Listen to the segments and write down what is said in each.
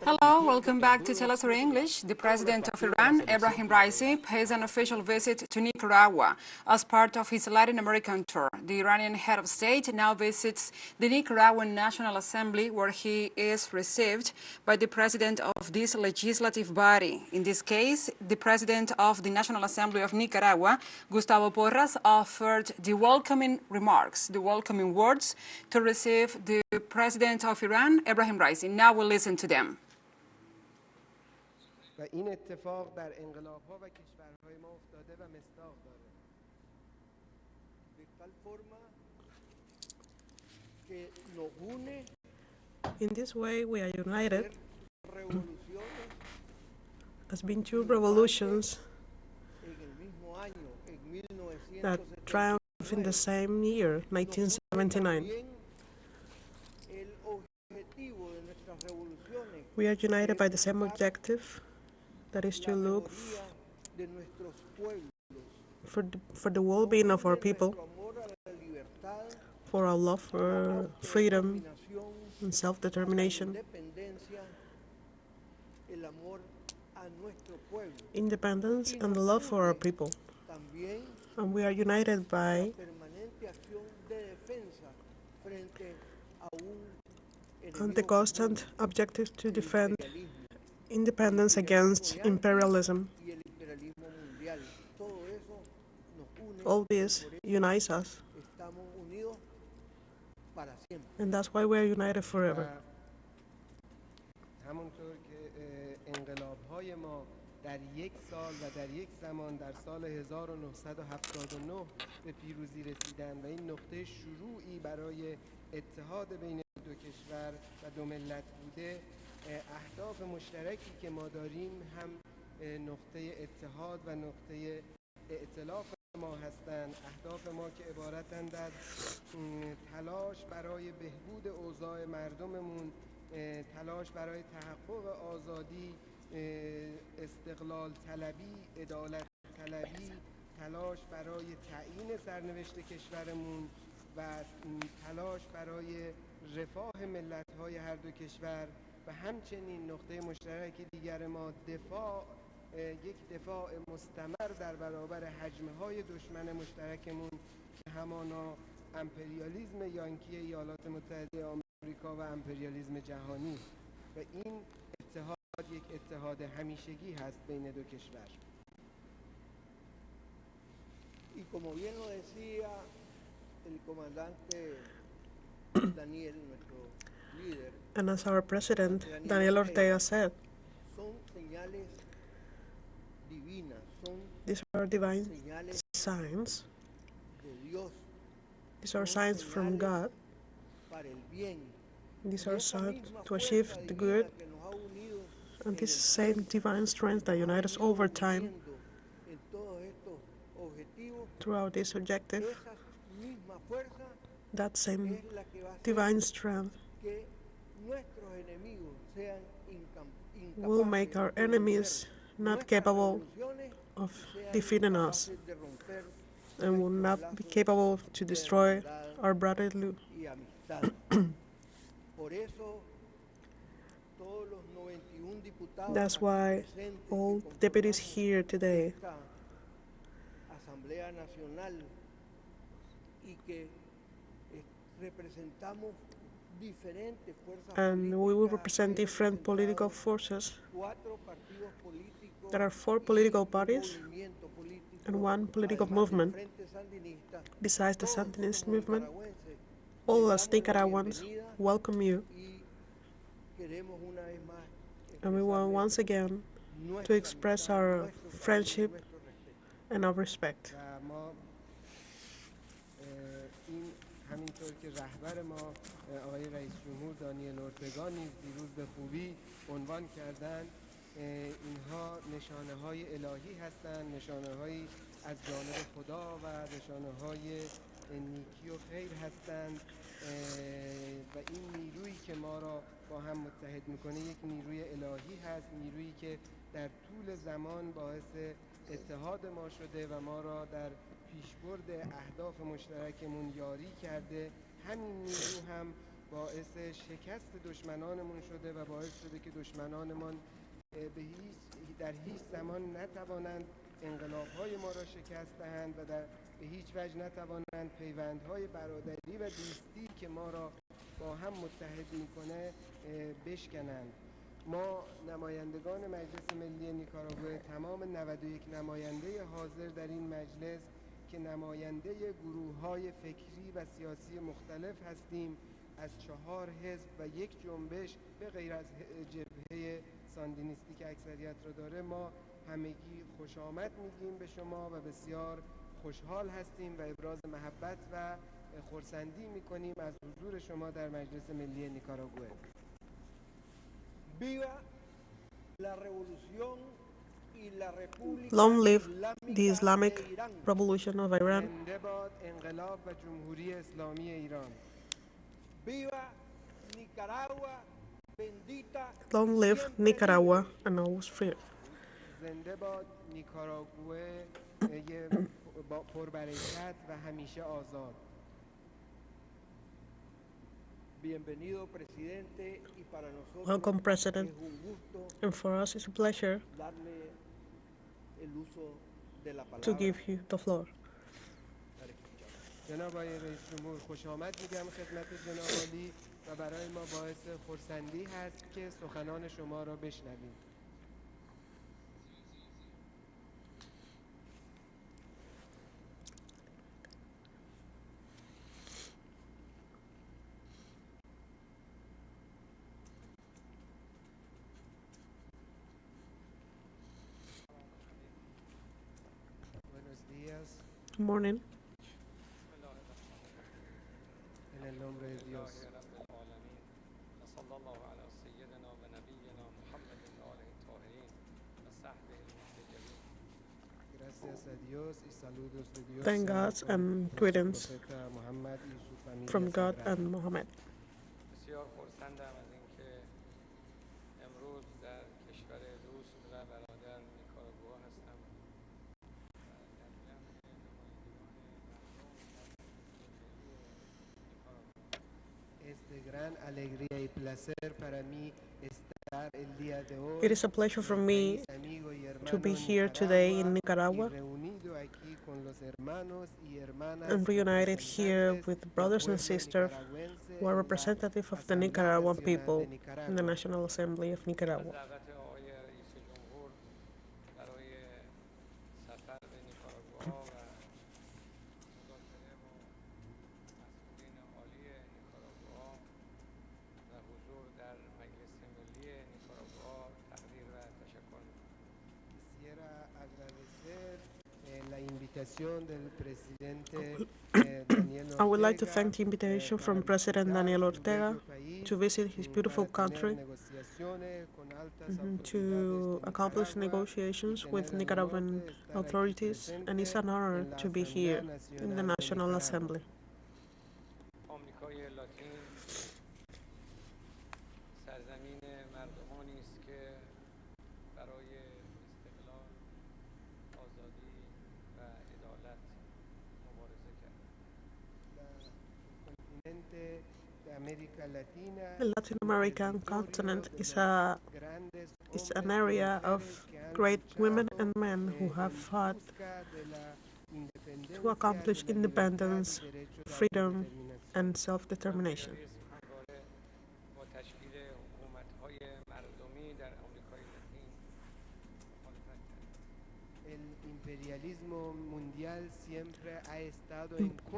Hello, welcome back to teleSUR English. The President of Iran, Ebrahim Raisi, pays an official visit to Nicaragua as part of his Latin American tour. The Iranian head of state now visits the Nicaraguan National Assembly, where he is received by the president of this legislative body. In this case, the president of the National Assembly of Nicaragua, Gustavo Porras, offered the welcoming remarks, the welcoming words to receive the president of Iran, Ebrahim Raisi. Now we'll listen to them. و این اتفاق در انقلاب‌ها و کشورهای ما افتاده و مصداق داره. De tal forma que nos une. In this way, we are united. There's been two revolutions that triumphed in the same year, 1979. We are united by the same objective, that is to look for the well-being of our people, for our love for freedom and self-determination, independence and the love for our people. And we are united by the constant objective to defend independence against imperialism. All this unites us, and that's why we are united forever. همونطور که انقلاب‌های ما در یک سال و در یک زمان در سال 1979 به پیروزی رسیدند و این نقطه شروعی برای اتحاد بین دو کشور و دو ملت بوده، اهداف مشترکی که ما داریم هم نقطه اتحاد و نقطه ائتلاف ما هستند. اهداف ما که عبارتند از تلاش برای بهبود اوضاع مردممون، تلاش برای تحقق آزادی، استقلال طلبی، عدالت طلبی، تلاش برای تعیین سرنوشت کشورمون و تلاش برای رفاه ملت‌های هر دو کشور و همچنین نقطه مشترک دیگر ما یک دفاع مستمر در برابر حجم‌های دشمن مشترکمون که همانا امپریالیسم یانکی ایالات متحده آمریکا و امپریالیسم جهانی و این اتحاد یک اتحاد همیشگی هست بین دو کشور. Y como bien lo decía el comandante Daniel, nuestro líder, And as our president, Daniel Ortega, said, son señales divinas, son these are divine señales signs. de Dios, These are signs from God. para el bien. These are signs to achieve the good. Que nos ha unido And this same divine strength that unites us over time en todos estos objetivos, throughout this objective, esa misma fuerza that same es la que va a hacer divine strength que nuestros enemigos sean will make our enemies not capable of defeating us and will not be capable to destroy our brotherly. That's why all deputies here today Asamblea Nacional y que representamos diferentes fuerzas and we will represent different political forces. There are 4 political parties and 1 political movement. Besides the Sandinist movement, all us Nicaraguans welcome you, and we want once again to express our friendship and our respect. همینطور که رهبر ما آقای رئیس جمهور دانیل اورتگا نیز دیروز به خوبی عنوان کردند، اینها نشانه‌های الهی هستند، نشانه‌هایی از جانب خدا و نشانه‌های نیکی و خیر هستند و این نیرویی که ما را با هم متحد می‌کنه یک نیروی الهی هست، نیرویی که در طول زمان باعث اتحاد ما شده و ما را در پیشبرد اهداف مشترکمون یاری کرده. همین نیرو هم باعث شکست دشمنانمون شده و باعث شده که دشمنانمان در هیچ زمان نتوانند انقلاب‌های ما را شکست دهند و به هیچ وجه نتوانند پیوندهای برادری و دوستی که ما را با هم متحد میکنه بشکنند. ما نمایندگان مجلس ملی نیکاراگوئه، تمام 91 نماینده حاضر در این مجلس که نماینده گروه‌های فکری و سیاسی مختلف هستیم، از 4 حزب و یک جنبش به غیر از جبهه ساندینیستی که اکثریت را داره، ما همگی خوش آمد میگیم به شما و بسیار خوشحال هستیم و ابراز محبت و خرسندی میکنیم از حضور شما در مجلس ملی نیکاراگوئه. Long live the Islamic Revolution of Iran. زنده باد انقلاب و جمهوری اسلامی ایران. Long live Nicaragua and always free. زنده باد نیکاراگوئه پربرکت و همیشه آزاد. Welcome, President. And for us, it's a pleasure to give you the floor. جناب آقای رئیس جمهور، خوش آمد میگم خدمت جناب عالی و برای ما باعث خرسندی هست که سخنان شما را بشنویم. Good morning. En el nombre de Dios. Thank God and greetings from God and Muhammad. It is a pleasure for me to be here today in Nicaragua and reunited here with brothers and sisters who are representative of the Nicaraguan people in the National Assembly of Nicaragua. I would like to thank the invitation from President Daniel Ortega to visit his beautiful country to accomplish negotiations with Nicaraguan authorities, and it's an honor to be here in the National Assembly. The Latin American continent is an area of great women and men who have fought to accomplish independence, freedom, and self-determination.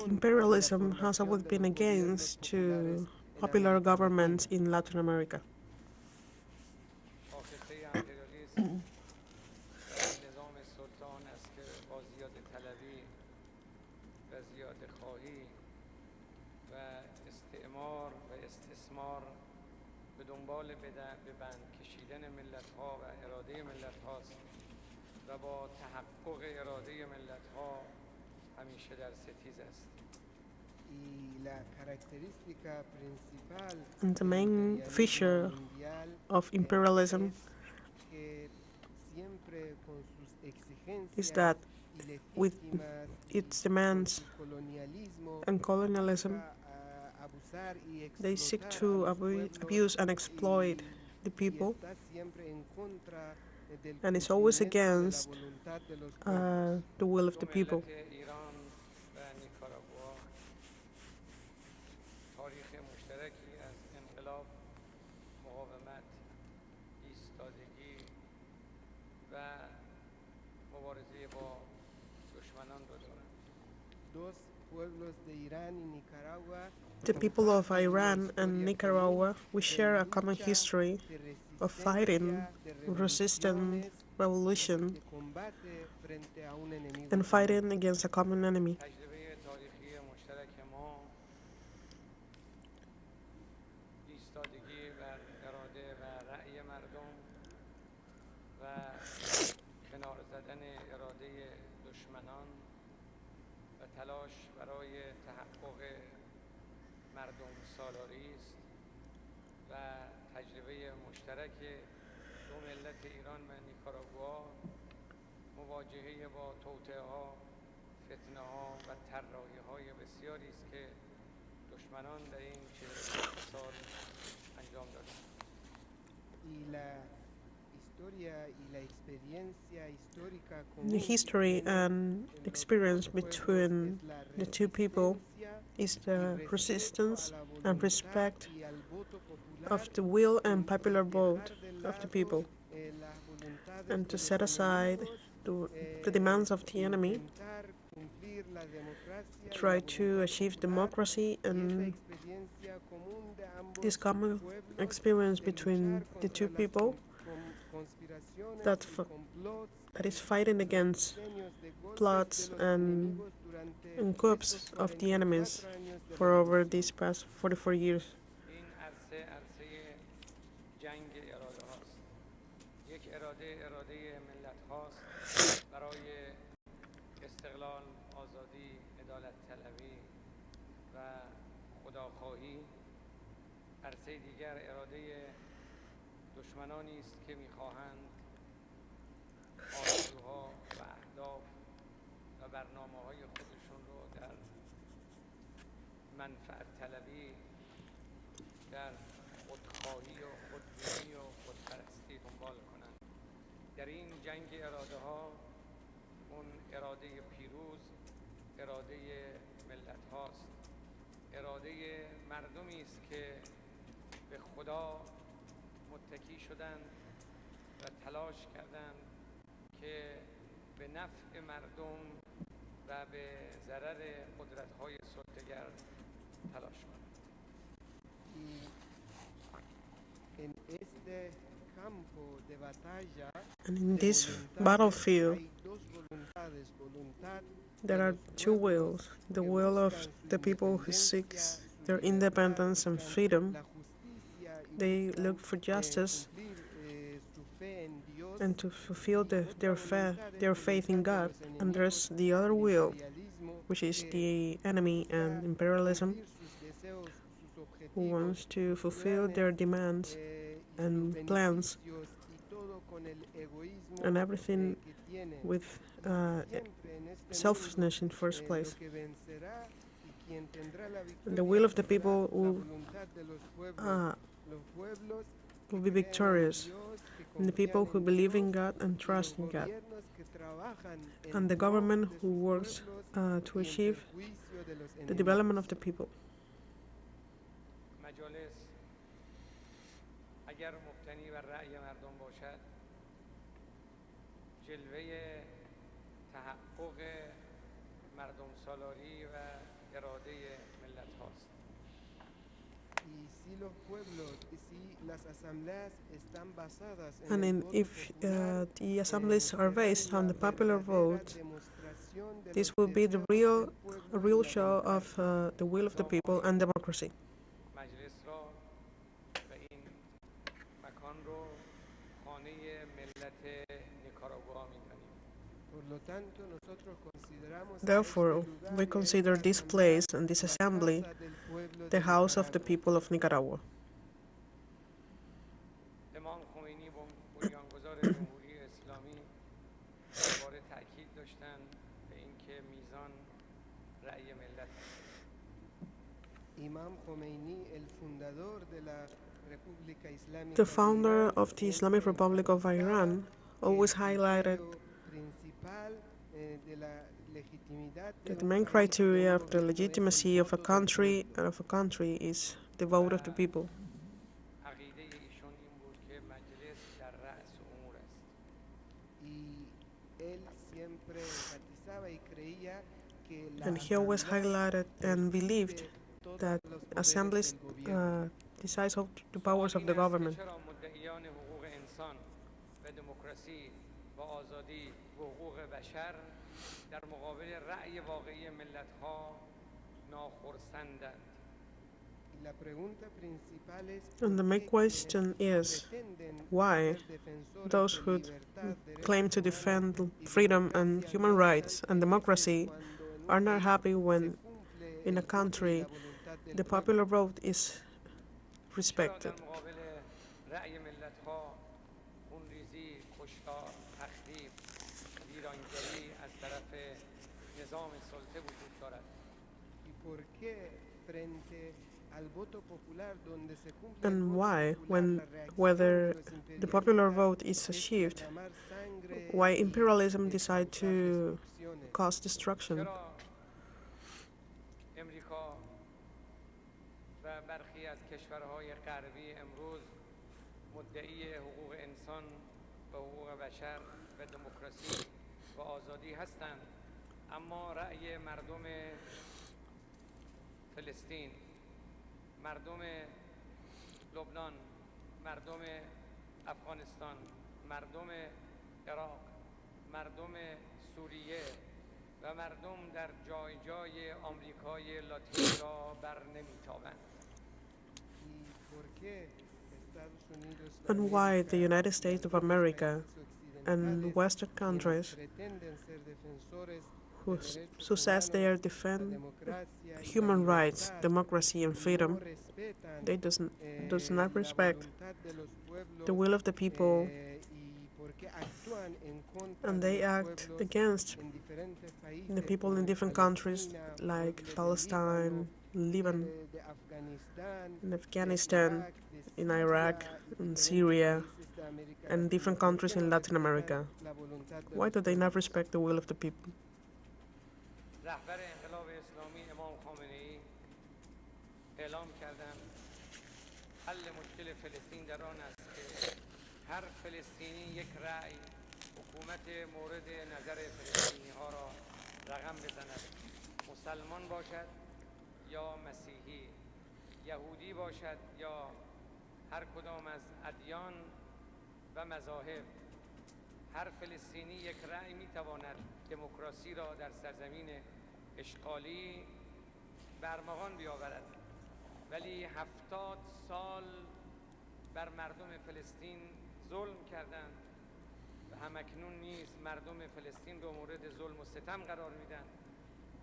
Imperialism has always been against to popular governments in Latin America. And the main feature of imperialism is that with its demands and colonialism abusar y They seek explotar a to los pueblos abuse and exploit the y people, está siempre en contra del and it's always cumplimiento de la against voluntad de los pueblos. the will of دو the people. ملت ایران و نیکاراگوآ تاریخ مشترکی از انقلاب، مقاومت، ایستادگی و مبارزه با دشمنان رو دارند. Dos pueblos de Irán y Nicaragua The people of comparten una Iran and historia Nicaragua, común we de share a common lucha, history de of fighting, resistencia, de resistance, revoluciones, revolution, de combate frente a un enemigo and común. fighting against a common enemy. تجربه تاریخی مشترک ما ایستادگی بر اراده و رأی مردم و کنار زدن اراده دشمنان و تلاش برای تحقق مردم سالاری است و تجربه مشترک دو ملت ایران و نیکاراگوآ مواجهه با توطئه‌ها، فتنه‌ها و طراحی‌های بسیاری است که دشمنان در این 45 سال انجام دادند. Y la historia y la experiencia histórica The común que history tienen and los experience dos pueblos between es la the two people resistencia is y the respeto resistance a la and voluntad respect y al voto popular of the will and en popular vote dejar de of the lado people, las voluntades and de to los set aside enemigos, the demands of the enemy, intentar cumplir la democracia y try la to voluntad achieve popular, democracy, y esa and experiencia común de ambos this common pueblos experience de between luchar the contra two las people conspiraciones that, y complots that is y fighting los against diseños de golpes de plots los and enemigos durante coups estos of the enemies 44 años de for over revolución. these past 44 years. این عرصه جنگ اراده هاست. یک اراده ملت هاست برای استقلال، آزادی، عدالت طلبی و خداخواهی. عرصه دیگر اراده دشمنانی است که می‌خواهند آرزوها و اهداف و برنامه‌های خودشون رو در منفعت طلبی، در خودخواهی و خودبینی و خودپرستی دنبال کنند. در این جنگ اراده ها اون اراده پیروز اراده ملت هاست، اراده مردمی است که به خدا متکی شدند و تلاش کردند که به نفع مردم و به ضرر قدرت‌های سلطه‌گر تلاش کنند. En este campo de batalla, And in de this voluntades, battlefield, hay dos voluntades, voluntad de there are los two pueblos wills: the que will of buscan su the people who independencia, seeks su their libertad, independence and buscan freedom. la justicia y They buscan, look for justice cumplir su fe en Dios. and to fulfill Y otra their voluntad es their faith in voluntad de God. los And there's enemigos, the other el will, imperialismo, which is que the enemy and busca imperialism, cumplir sus deseos, sus who objetivos, wants to sus fulfill planes, their demands y and sus plans, beneficios, y todo con el egoísmo and everything que tienen. with Siempre en este selfishness in mundo, first place. lo que vencerá y quien tendrá la And the will victoria of the será people la voluntad de los pueblos que will be creen en victorious, Dios, que and the people confían who en believe in Dios, God and y trust los in God, gobiernos que trabajan en and the pro government de who sus works pueblos to y en achieve perjuicio de los the development of enemigos. the people. مجالس اگر مبتنی بر رأی مردم باشد، جلوه تحقق مردم سالاری و اراده ملت هاست. Y si los pueblos, y si las asambleas están basadas en And el in, voto if popular, the assemblies are serán based on la the popular verdadera vote, demostración de this los will be the deseos del pueblo a y real la show of democracia. the will of the people and democracy. مجلس را و این مکان رو خانه ملت نیکاراگوآ می‌دانیم. Por lo tanto, nosotros consideramos a Therefore, este lugar we y a consider esta this asamblea place and this la assembly casa del pueblo the de house of the Nicaragua. people of Nicaragua. امام خمینی بنیانگذار جمهوری اسلامی بار تاکید داشتند به اینکه میزان رأی ملت است. Imam Khomeini, el fundador de la República Islámica The de founder Irán, of the Islamic siempre Republic of enfatizaba Iran que el always highlighted criterio principal de la legitimidad de that the un main país, de un criteria of the gobierno, es el legitimacy of a voto del country pueblo. is the vote of the people. عقیده ایشون این بود که مجلس در رأس امور است. Y él siempre enfatizaba y creía que la And he always asamblea highlighted and believed preside todos that los poderes assemblies del gobierno. decides of the سوال powers of این the است که government. چرا مدعیان حقوق انسان و دموکراسی و آزادی و حقوق بشر در مقابل رأی واقعی ملت‌ها ناخرسندند. Y la pregunta principal es And the por main qué question quienes is pretenden why ser defensores those de who libertad, claim derechos to humanos defend y freedom and democracia human no rights están and felices democracy cuando en un are not país happy se when cumple in a el voto y country la voluntad del the pueblo. popular vote is چرا respected. در مقابل رأی ملت‌ها خونریزی، کشتار، تخریب، ویرانگری از طرف نظام سلطه وجود دارد؟ ¿Y por qué frente al voto popular donde se cumple el And voto why, popular, la whether reacción de los the popular imperialistas vote is es achieved, derramar sangre why y imperialism decide causar to destrucciones? cause destruction? چرا امریکا و برخی از کشورهای غربی امروز مدعی حقوق انسان و حقوق بشر و دموکراسی و آزادی هستند، اما رأی مردم فلسطین، مردم لبنان، مردم افغانستان، مردم عراق، مردم سوریه و مردم در جای جای آمریکای لاتین را بر نمیتابند؟ ¿Y por qué Estados Unidos de And why América the United y States of algunos America países and occidentales, Western quienes countries pretenden ser defensores who, de derechos who says they humanos, are la defend democracia y la human rights, libertad, democracy and no freedom, respetan they does not la respect voluntad de los pueblos the will of the people, y porque actúan en contra and de they los act pueblos against en diferentes the países people como in en different countries Palestina, like horrible de Palestine, Lebanon, de Afganistán, in de Afghanistan, Irak, de in Siria Iraq, y in diferentes Syria, países de América and Latina. different ¿Por countries qué in no Latin respetan America. la voluntad de Why los do they not pueblos? respect the will of the people? رهبر انقلاب اسلامی امام خامنه ای اعلام کردند حل مشکل فلسطین در آن است که هر فلسطینی یک رأی حکومت مورد نظر فلسطینی ها را رقم بزند، مسلمان باشد یا مسیحی، یهودی باشد یا هر کدام از ادیان و مذاهب. هر فلسطینی یک رأی میتواند دموکراسی را در سرزمین اشغالی برمغان بیاورد، ولی 70 سال بر مردم فلسطین ظلم کردند و همکنون نیز مردم فلسطین را مورد ظلم و ستم قرار میدن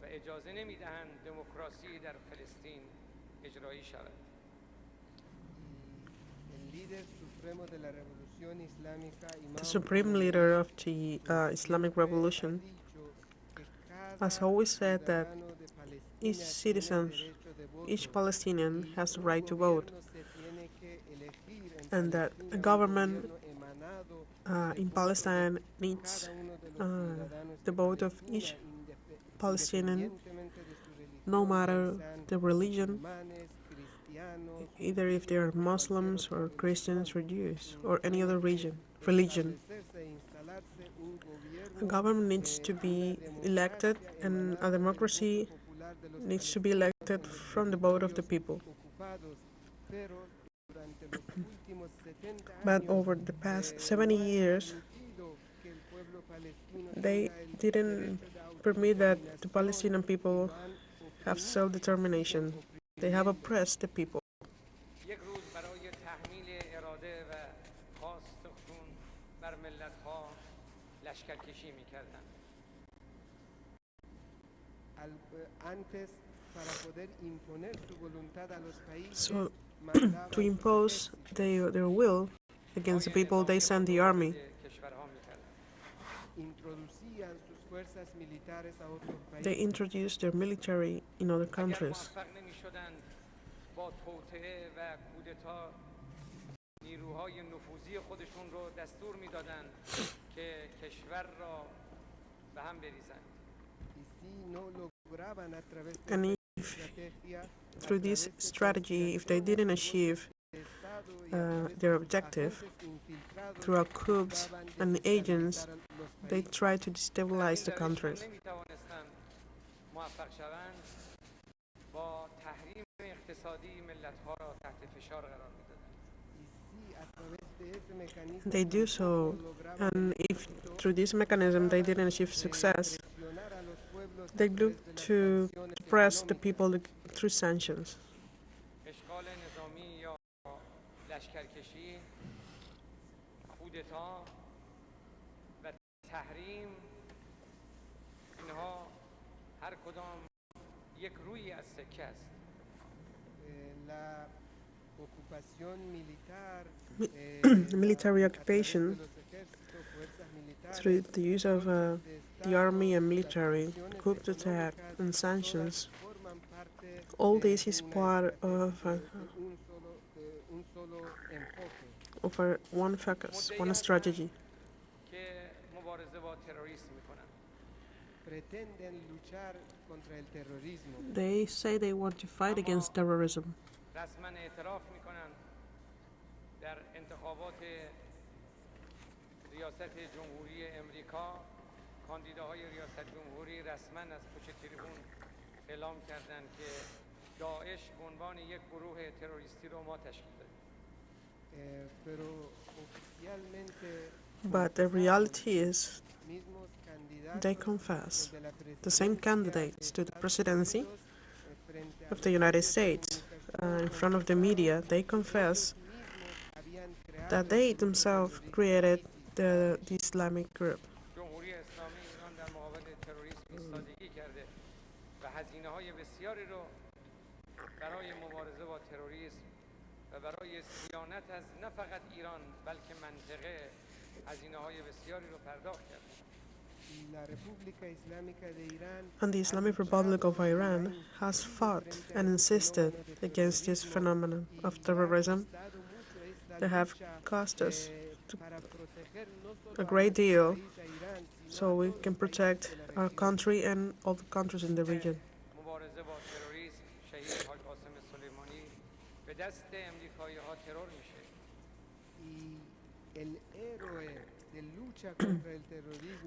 و اجازه نمیدهند دموکراسی در فلسطین اجرایی شود. The supreme leader of the Islamic Revolution has always said that each citizen, each Palestinian has the right to vote, and that a government in Palestine needs the vote of each Palestinian, no matter the religion, either if they are Muslims or Christians or Jews or any other religion. A government needs to be elected, and a democracy needs to be elected from the vote of the people. But over the past 70 years, they didn't permit that the Palestinian people have self-determination. They have oppressed the people. یک روز برای تحمیل اراده و خواست خون بر ملت‌ها لشکرکشی می‌کردند. So, to impose their will against the people, they send the army. They introduced their military in other countries. توطئه و کودتا نیروهای نفوذی خودشون رو دستور میدادن که کشور را به هم بریزند. And through this strategy, if they didn't achieve their objective through coups and agents, they tried to destabilize the countries. نمیتوانستند موفق شوند، با تحریم اقتصادی ملت‌ها را تحت فشار قرار میدادند. They do so, and if through this mechanism they didn't achieve success, they look to press the people through sanctions. اشغال نظامی یا لشکرکشی، کودتا و تحریم، اینها هر کدام یک روی از سکه است. Military occupation through the use of the army and military, coup d'etat and sanctions. All this is part of one focus, one strategy. که مبارزه با تروریسم میکنند. They say they want to fight against terrorism. رسما اعتراف میکنند در انتخابات ریاست جمهوری امریکا کاندیداهای ریاست جمهوری رسما از پشت تریبون اعلام کردند که داعش به عنوان یک گروه تروریستی رو ما تشکیل دادیم. But the reality is they confess, the same candidates to the presidency of the United States, in front of the media, they confess that they themselves created the Islamic group. جمهوری اسلامی ایران در مقابل تروریسم ایستادگی کرده و هزینه‌های بسیاری رو برای مبارزه با تروریسم و برای صیانت از نه فقط ایران بلکه منطقه هزینه‌های بسیاری رو پرداخت کرده. And the Islamic Republic of Iran has fought and insisted against this phenomenon of terrorism that have cost us a great deal so we can protect our country and all the countries in the region. مبارزه با تروریسم شهید حاج قاسم سلیمانی به دست امریکایی‌ها ترور میشه.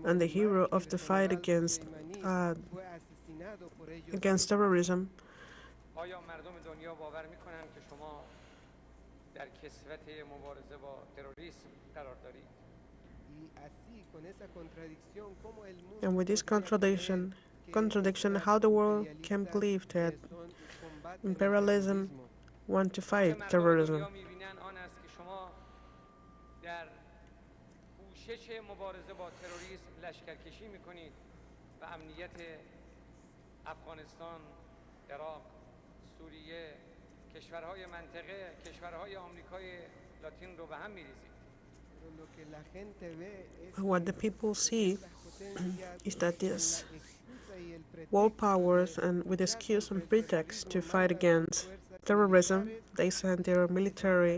And the hero of the fight against terrorism آیا مردم دنیا باور میکنند که شما در کسوت مبارزه با تروریسم قرار دارید؟ and with this contradiction, how the world can believe that imperialism want to fight terrorism? دنیا میبینن آن است که شما در کوشش مبارزه با تروریسم لشکرکشی میکنید و امنیت افغانستان، عراق، سوریه، کشورهای منطقه، کشورهای آمریکای لاتین رو به هم میریزید. What the people see is that these world powers, and with excuse and pretext to fight against terrorism, they send their military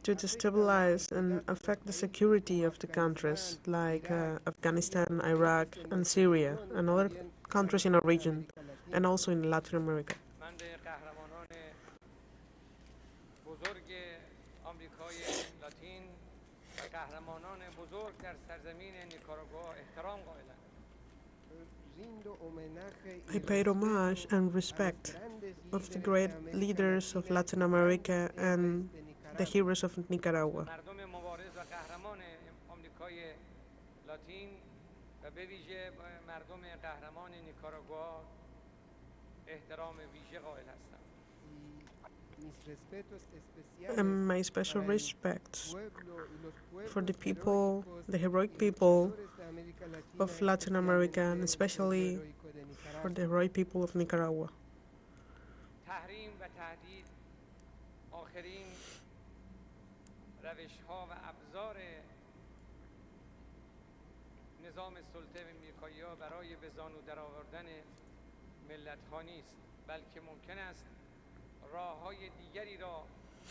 to destabilize and affect the security of the countries like Afghanistan, Iraq, and Syria, and other countries in our region, and also in Latin America. من به قهرمانان بزرگ آمریکای لاتین و قهرمانان بزرگ در سرزمین نیکاراگوا احترام قائلم. I paid homage and respect of the great leaders of Latin America and the heroes of Nicaragua. مردم مبارز و قهرمان آمریکای لاتین و به ویژه مردم قهرمان نیکاراگوا احترام ویژه قائل هستم. And my special respects for the people, the heroic people of Latin America, and especially for the heroic people of Nicaragua. تحریم و تهدید آخرین روش‌ها و ابزار نظام سلطه امریکایی‌ها برای به زانو درآوردن ملت‌ها نیست. بلکه ممکن است راه‌های دیگری را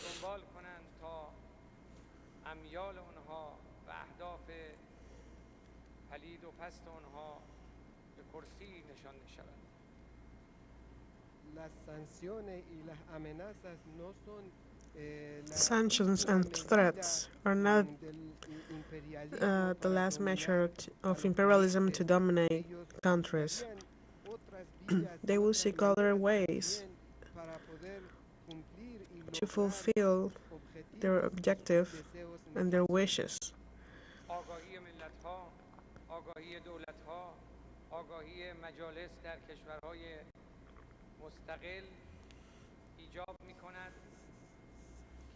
دنبال کنند تا امیال اونها و اهداف پلید و پست اونها به کرسی نشانده شود. Las sanciones y las amenazas no son Sanctions and threats are not the last measure of imperialism to dominate countries. They will seek other ways to fulfill their objective and their wishes. آگاهی ملت‌ها، آگاهی دولت‌ها، آگاهی مجالس در کشورهای مستقل ایجاب می‌کند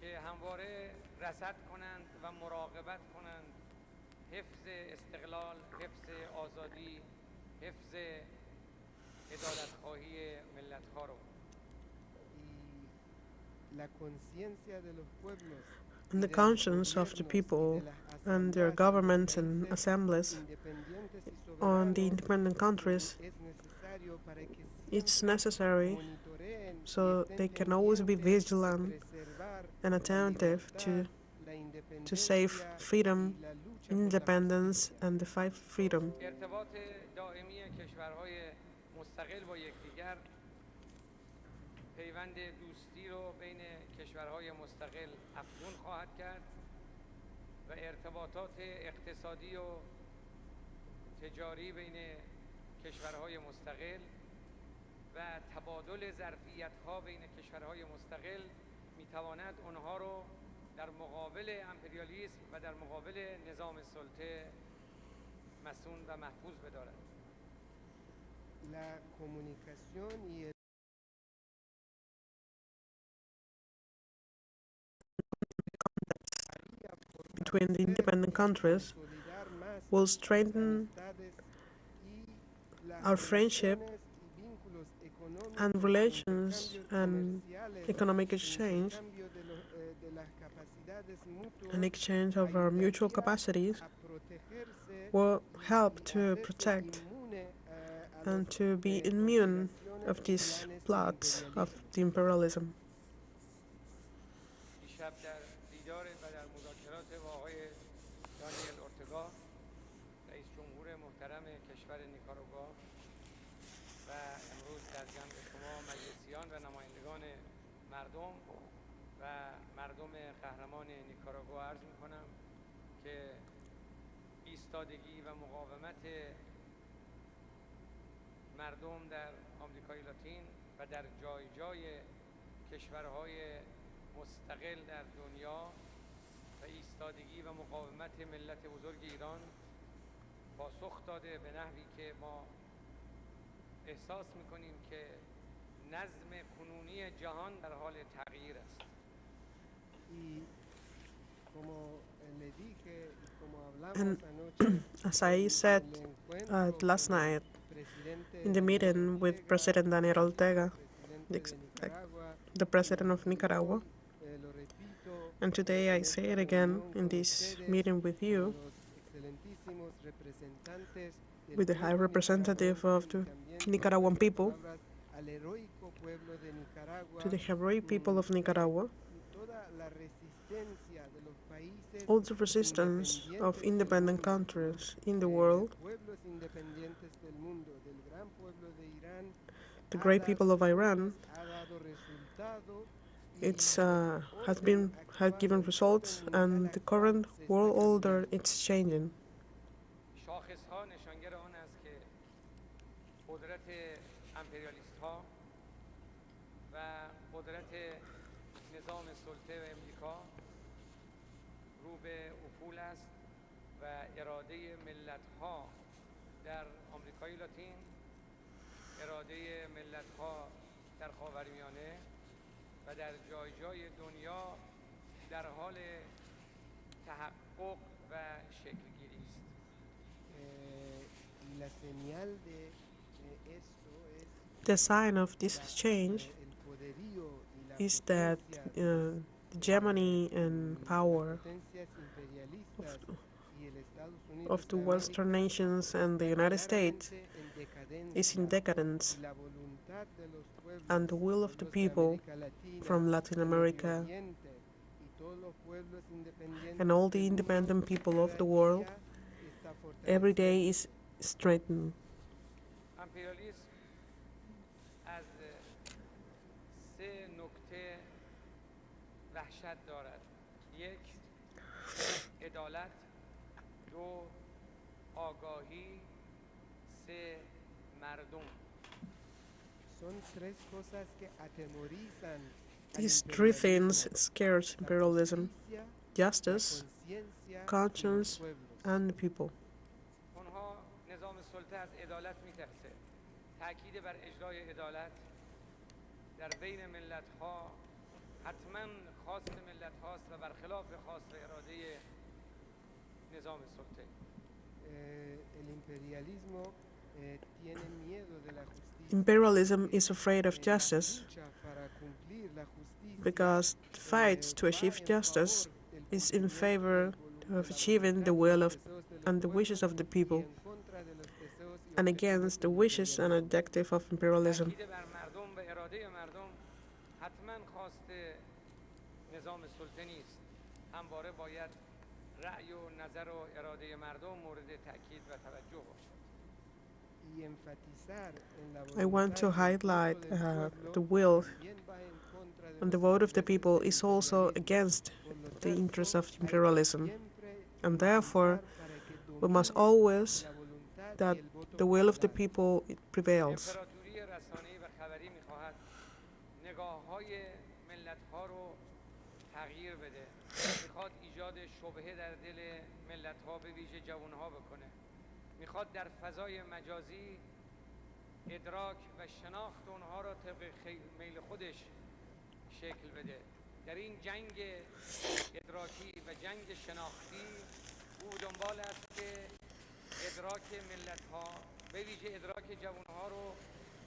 که همواره رصد کنند و مراقبت کنند حفظ استقلال، حفظ آزادی، حفظ عدالت‌خواهی ملت‌ها رو. And the conscience of the people and their governments and assemblies on the independent countries, it's necessary so they can always be vigilant and attentive to save freedom, independence, and the fight for freedom. ارتباط دائمی کشورهای مستقل با یکدیگر پیوند دوستی رو بین کشورهای مستقل افزون خواهد کرد و ارتباطات اقتصادی و تجاری بین کشورهای مستقل و تبادل ظرفیت‌ها بین کشورهای مستقل می‌تواند آنها رو در مقابل امپریالیسم و در مقابل نظام سلطه مسئول و محفوظ بدارد. Between the independent countries will strengthen our friendship and relations and economic exchange and exchange of our mutual capacities will help to protect and to be immune of these plots of the imperialism. رئیس جمهور محترم کشور نیکاراگوا و امروز در جمع شما مجلسیان و نمایندگان مردم و مردم قهرمان نیکاراگوا عرض می‌کنم که ایستادگی و مقاومت مردم در آمریکای لاتین و در جای جای کشورهای مستقل در دنیا و ایستادگی و مقاومت ملت بزرگ ایران پاسخ داده به نحوی که ما احساس میکنیم که نظم کنونی جهان در حال تغییر است. And as I said last night in the meeting with President Daniel Ortega, the president of Nicaragua, and today I say it again in this meeting with you, with the High Representative of the Nicaraguan people, to the heroic people of Nicaragua, all the resistance of independent countries in the world, the great people of Iran, has given results, and the current world order it's changing. شاخص‌ها نشانگر آن است که قدرت امپریالیست‌ها و قدرت نظام سلطه و امریکا رو به افول است و اراده ملت‌ها در آمریکای لاتین، اراده ملت‌ها در خاورمیانه و در جای جای دنیا در حال تحقق و شکل‌گیری است. The sign of this change is that the hegemony and power of the Western nations and the United States is in decadence, and the will of the people from Latin America and all the independent people of the world every day is strengthened. امپریالیسم از سه نکته وحشت دارد. یک، عدالت، دو، آگاهی، سه، مردم. These three things scares imperialism: justice, conscience, and the people. اونها نظام سلطه از عدالت میترسه. تأکید بر اجرای عدالت در بین ملت ها حتما خواست ملت هاست و برخلاف خواست اراده نظام سلطه. Imperialism is afraid of justice because fights to achieve justice is in favor of achieving the will of and the wishes of the people and against the wishes and objective of imperialism. تأکید بر مردم و اراده مردم حتما خواست نظام سلطه نیست. همواره باید رأی و نظر و اراده مردم مورد تأکید و توجه باشد. I want to highlight the will and the vote of the people is also against the interests of imperialism, and therefore we must always that the will of the people prevails. امپراتوری رسانه‌ای و خبری می‌خواهد نگاه‌های ملت‌ها رو تغییر بده. می‌خواد ایجاد شبهه در دل ملت‌ها به ویژه جوان‌ها بکنه. می‌خواد در فضای مجازی ادراک و شناخت اونها را طبق میل خودش شکل بده. در این جنگ ادراکی و جنگ شناختی او دنبال است که ادراک ملت‌ها به ویژه ادراک جوان‌ها رو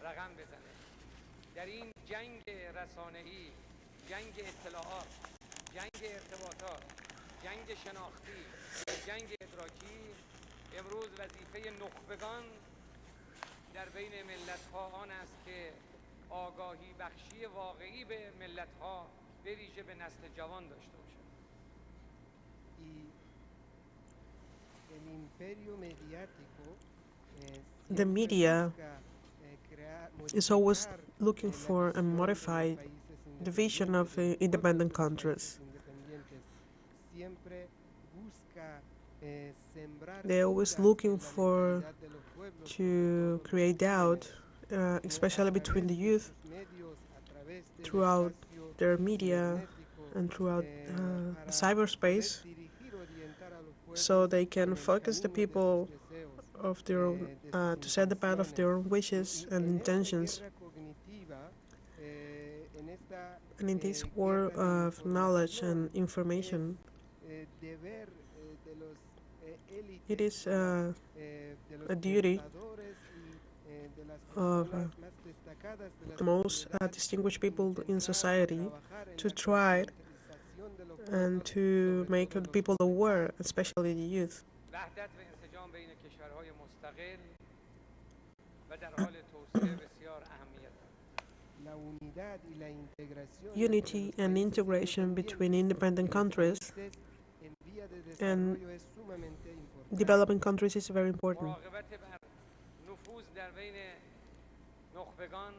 رقم بزنه. در این جنگ رسانه‌ای، جنگ اطلاعات، جنگ ارتباطات، جنگ شناختی، جنگ ادراکی امروز وظیفه نخبگان در بین ملت‌ها آن است که آگاهی بخشی واقعی به ملت‌ها به ویژه به نسل جوان داشته باشد. The media is always looking for a modified division of independent countries. They're always looking for to create doubt, especially between the youth, throughout their media and throughout the cyberspace, so they can focus the people of their own, to set the path of their own wishes and intentions. And in this war of knowledge and information, it is a duty of the most distinguished people in society to try and to make the people aware, especially the youth. وحدت و انسجام بین کشورهای مستقل و در حال توسعه بسیار اهمیت دارد. Unity and integration between independent countries and developing countries is very important. مراقبت بر نفوذ در بین نخبگان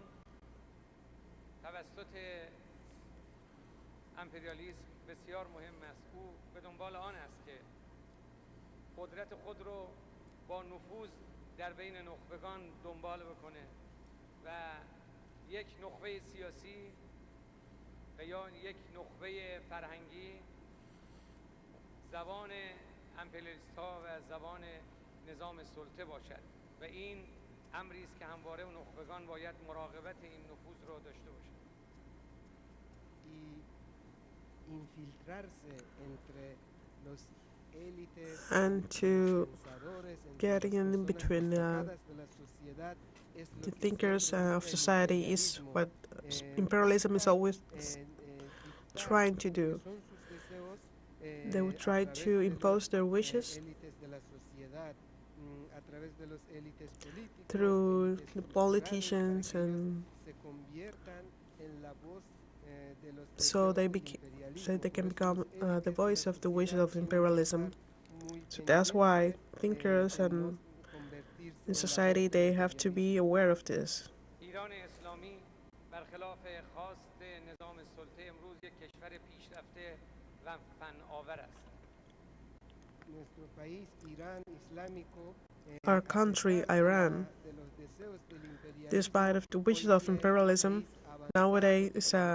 توسط امپریالیسم بسیار مهم است. او به دنبال آن است که قدرت خود رو با نفوذ در بین نخبگان دنبال بکنه و یک نخبه سیاسی و یا یک نخبه فرهنگی زبان امپریالیست ها و زبان نظام سلطه باشد و این امری است که همواره نخبگان باید مراقبت این نفوذ رو داشته باشند. And to get in between the thinkers of society is what imperialism is always trying to do. They would try to impose their wishes through the politicians and so they can become the voice of the wishes of imperialism. So that's why thinkers and in society they have to be aware of this. ایران اسلامی برخلاف خواست نظام السلطه امروز یک کشور پیشرفته و فناور است. Our country, Iran, despite of the wishes of imperialism, nowadays is a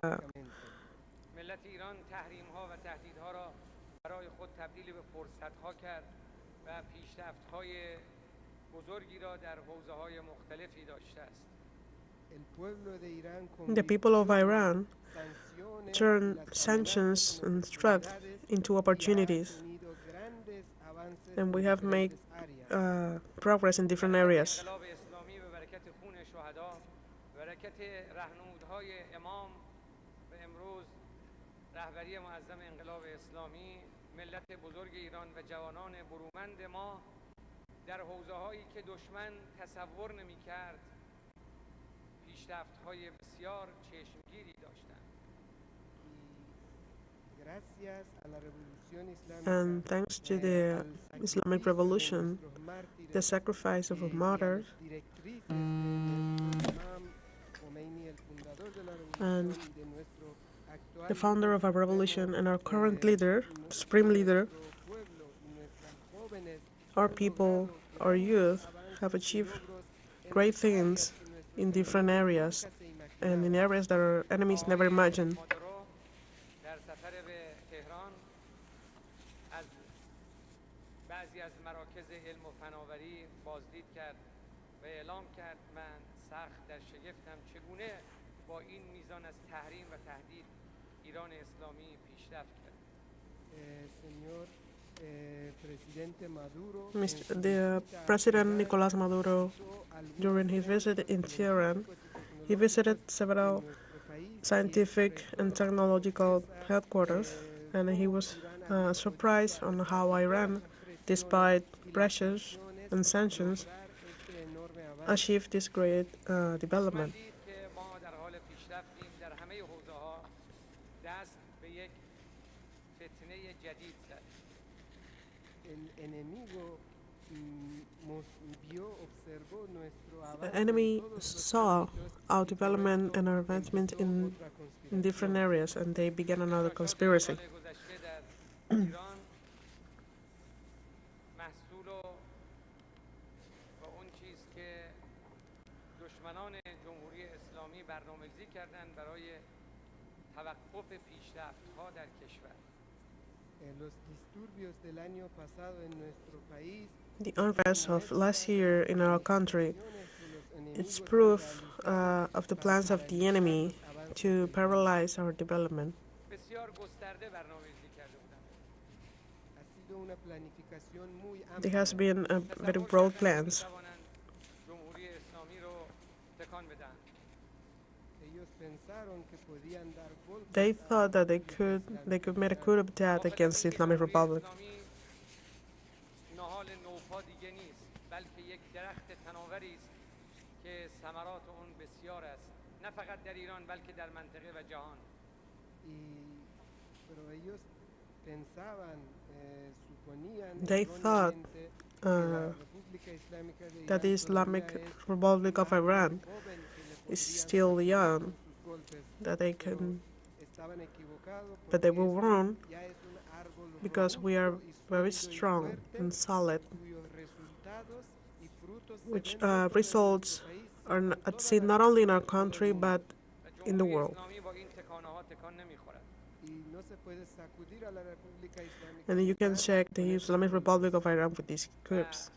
ملت ایران تحریم‌ها و تهدیدها را برای خود تبدیل به فرصت‌ها کرد و پیشرفت‌های بزرگی را در حوزه‌های مختلفی داشته است. the people of Iran turn sanctions and threats into opportunities, and we have made progress in different areas. انقلاب اسلامی به برکت خون شهدا، برکت راهنمودهای امام و امروز رهبری معظم انقلاب اسلامی، ملت بزرگ ایران و جوانان برومند ما در حوزه‌هایی که دشمن تصور نمی‌کرد پیشرفت‌های بسیار چشمگیری داشتند. And thanks to the Islamic Revolution, the sacrifice of a martyr, and the founder of our revolution and our current leader, supreme leader, our people, our youth have achieved great things in different areas and in areas that our enemies never imagined. در سفر به تهران از بعضی از مراکز علم و فناوری بازدید کرد و اعلام کرد من سخت در شگفتم چگونه با این میزان از تحریم و تهدید ایران اسلامی پیشرفت کرد. The President Nicolás Maduro, during his visit in Tehran, he visited several scientific and technological headquarters, and he was surprised on how Iran, despite pressures and sanctions, achieved this great development. The enemy saw our development and our advancement in different areas, and they began another conspiracy. The unrest of last year in our country, it's proof of the plans of the enemy to paralyze our development. There has been a very broad plans. They thought that they could make a coup d'etat against the Islamic Republic. They thought that the Islamic Republic of Iran is still young, that they can, but they were wrong, because we are very strong and solid, which results are seen not only in our country but in the world. And you can check the Islamic Republic of Iran with these groups.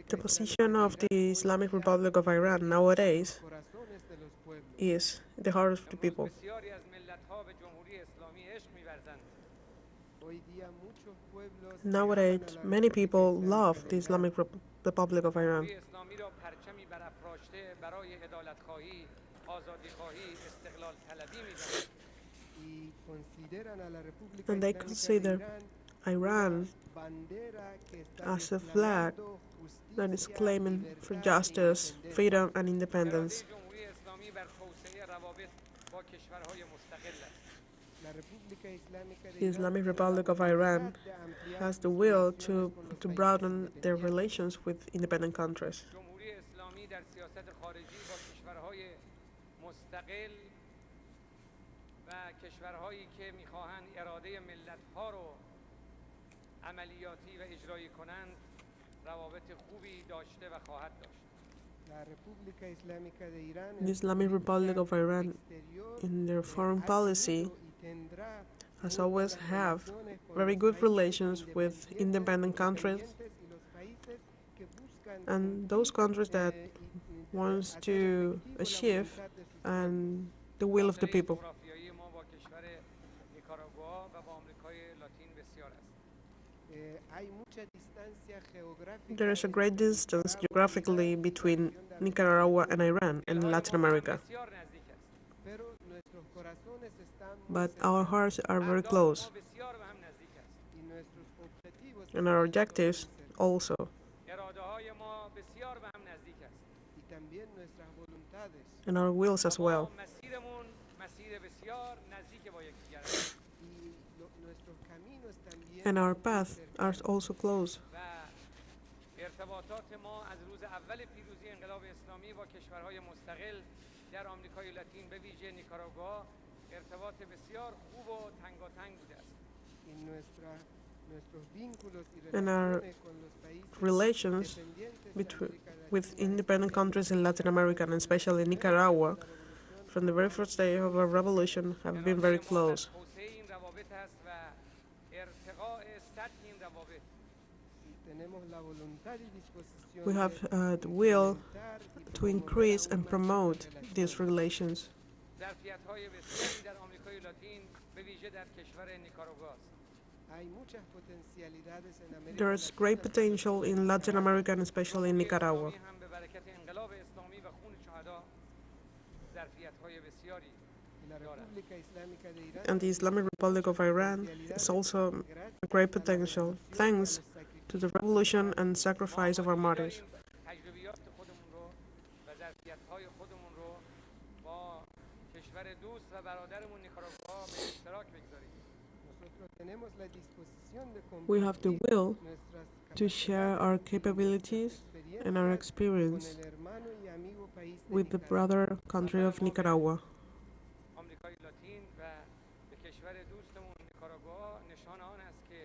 The position of the Islamic Republic of Iran nowadays is the heart of the people. Nowadays, many people love the Islamic Republic of Iran. y consideran a la República and they Islámica de consider Irán Iran una bandera que está as a flag reclamando that is justicia, claiming for libertad e justice, independencia. freedom, and independence. اراده جمهوری اسلامی بر توسعه روابط با کشورهای مستقل است. La República Islámica de The Irán Islamic tiene la Republic of voluntad Iran de ampliar has the sus will relaciones con los to países broaden their independientes. relations with independent countries. جمهوری اسلامی در سیاست خارجی با کشورهای مستقل و کشورهایی که میخواهند اراده ملت‌ها رو عملیاتی و اجرایی کنند روابط خوبی داشته و خواهد داشت. La República Islámica de Irán The Islamic Republic of Iran, in their foreign policy, has always have very good relations with independent countries and those countries that wants to achieve and the will of the people. جغرافیایی ما با کشور نیکاراگوآ و با آمریکای لاتین بسیار است. There is a great distance geographically between Nicaragua and Iran and Latin America, بسیار نزدیک است. but our hearts are very اهداف close, ما بسیار به هم نزدیک است. and our objectives also. اراده‌های ما بسیار به هم نزدیک است. And our wills as well. مسیرمون مسیر بسیار نزدیک با یکدیگر است. And our paths are also close. و ارتباطات ما از روز اول پیروزی انقلاب اسلامی با کشورهای مستقل در آمریکای لاتین به ویژه نیکاراگوآ ارتباط بسیار خوب و تنگاتنگ بوده است. And our Relations with independent countries in Latin America and especially Nicaragua from the very first day of our revolution have been very close. توسعه این روابط است و ارتقاء سطح این روابط. We have the will to increase and promote these relations. ظرفیت‌های بسیاری در آمریکای لاتین به ویژه در کشور نیکاراگوآ است. There is great potential in Latin America and especially in Nicaragua. هم به برکت انقلاب اسلامی و خون شهدا ظرفیت‌های بسیاری دارد. And the Islamic Republic of Iran is also a great potential thanks to the revolution and sacrifice of our martyrs. تجربیات خودمون رو و ظرفیت‌های خودمون رو با کشور دوست و برادرمون نیکاراگوآ به اشتراک بگذاریم. We have the will to share our capabilities and our experience with the brother country of Nicaragua. آمریکای لاتین و به کشور دوستمون نیکاراگوآ نشان آن است که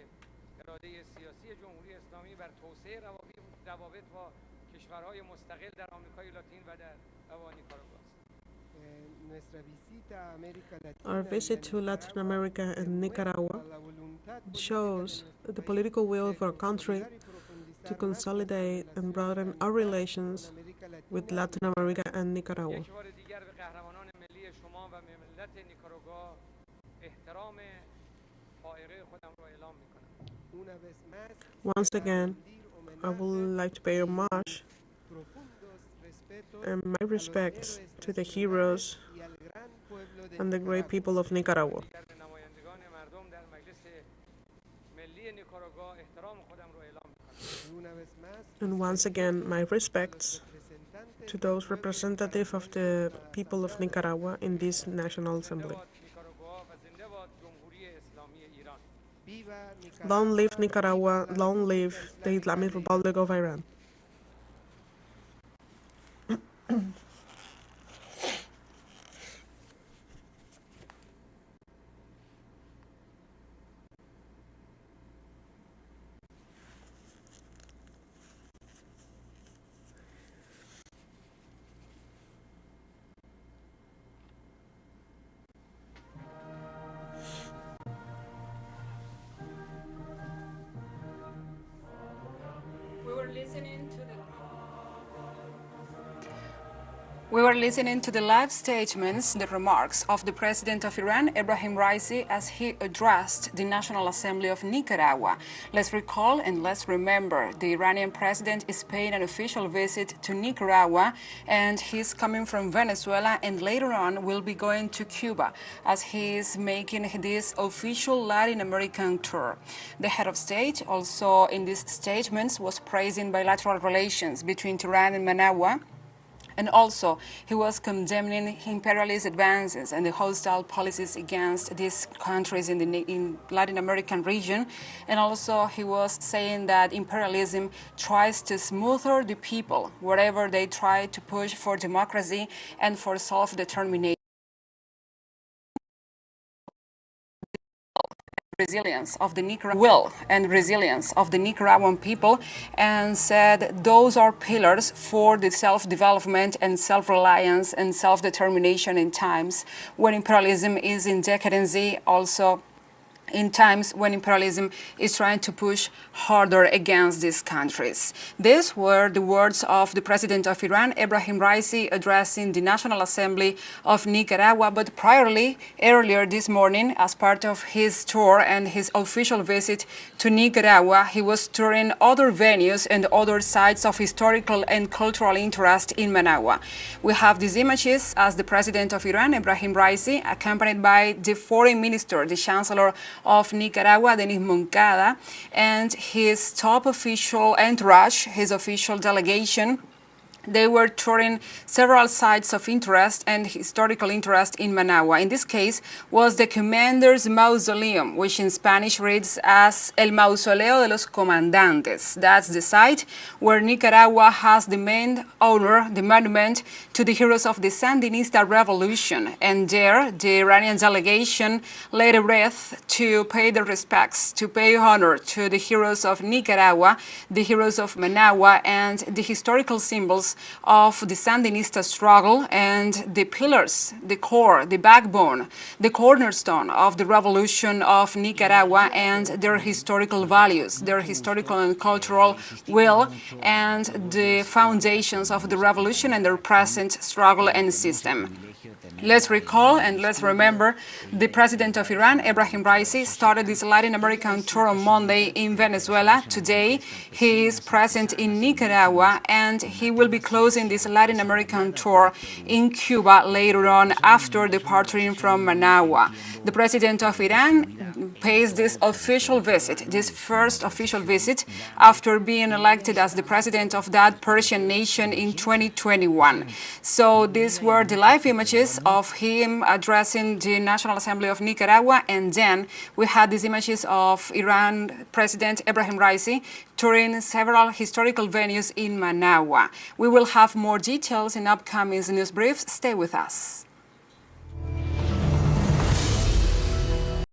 اراده سیاسی جمهوری اسلامی بر توسعه روابط با کشورهای مستقل در آمریکای لاتین و در نیکاراگوآ است. Our visit to Latin America and Nicaragua shows the political will of our country to consolidate and broaden our relations with Latin America and Nicaragua. یک بار دیگر به قهرمانان ملی شما و ملت نیکاراگوآ احترام فائقه خودم را اعلام می‌کنم. Once again, I would like to pay homage and my respects to the heroes and the great people of Nicaragua. به نمایندگان مردم در مجلس ملی نیکاراگوآ احترام خودم را اعلام می‌کنم. And once again, my respects to those representatives of the people of Nicaragua in this National Assembly. نیکاراگوآ و زنده باد جمهوری اسلامی ایران. Long live Nicaragua, long live the Islamic Republic of Iran. We were listening We were listening to the live statements, the remarks of the President of Iran, Ebrahim Raisi, as he addressed the National Assembly of Nicaragua. Let's recall and let's remember, the Iranian president is paying an official visit to Nicaragua, and he's coming from Venezuela, and later on will be going to Cuba as he is making this official Latin American tour. The head of state also in these statements was praising bilateral relations between Tehran and Managua. And also, he was condemning imperialist advances and the hostile policies against these countries in the Latin American region. And also, he was saying that imperialism tries to smother the people wherever they try to push for democracy and for self-determination. Resilience of the Nicaraguan people, and said those are pillars for the self-development and self-reliance and self-determination in times when imperialism is in decadency, also in times when imperialism is trying to push harder against these countries. These were the words of the President of Iran, Ebrahim Raisi, addressing the National Assembly of Nicaragua. But earlier this morning, as part of his tour and his official visit to Nicaragua, he was touring other venues and other sites of historical and cultural interest in Managua. We have these images as the President of Iran, Ebrahim Raisi, accompanied by the Foreign Minister, the Chancellor of Nicaragua, Denis Moncada, and his top official entourage, his official delegation. They were touring several sites of interest and historical interest in Managua. In this case was the Commander's Mausoleum, which in Spanish reads as El Mausoleo de los Comandantes. That's the site where Nicaragua has the main honor, the monument to the heroes of the Sandinista Revolution. And there, the Iranian delegation laid a wreath to pay their respects, to pay honor to the heroes of Nicaragua, the heroes of Managua, and the historical symbols of the Sandinista struggle and the pillars, the core, the backbone, the cornerstone of the revolution of Nicaragua and their historical values, their historical and cultural will, and the foundations of the revolution and their present struggle and system. Let's recall and let's remember the President of Iran, Ebrahim Raisi, started this Latin American tour on Monday in Venezuela. Today, he is present in Nicaragua, and he will be closing this Latin American tour in Cuba later on after departing from Managua. The President of Iran pays this official visit, this first official visit, after being elected as the president of that Persian nation in 2021. So these were the live images of him addressing the National Assembly of Nicaragua, and then we had these images of Iran President Ebrahim Raisi touring several historical venues in Managua. We will have more details in upcoming news briefs. Stay with us.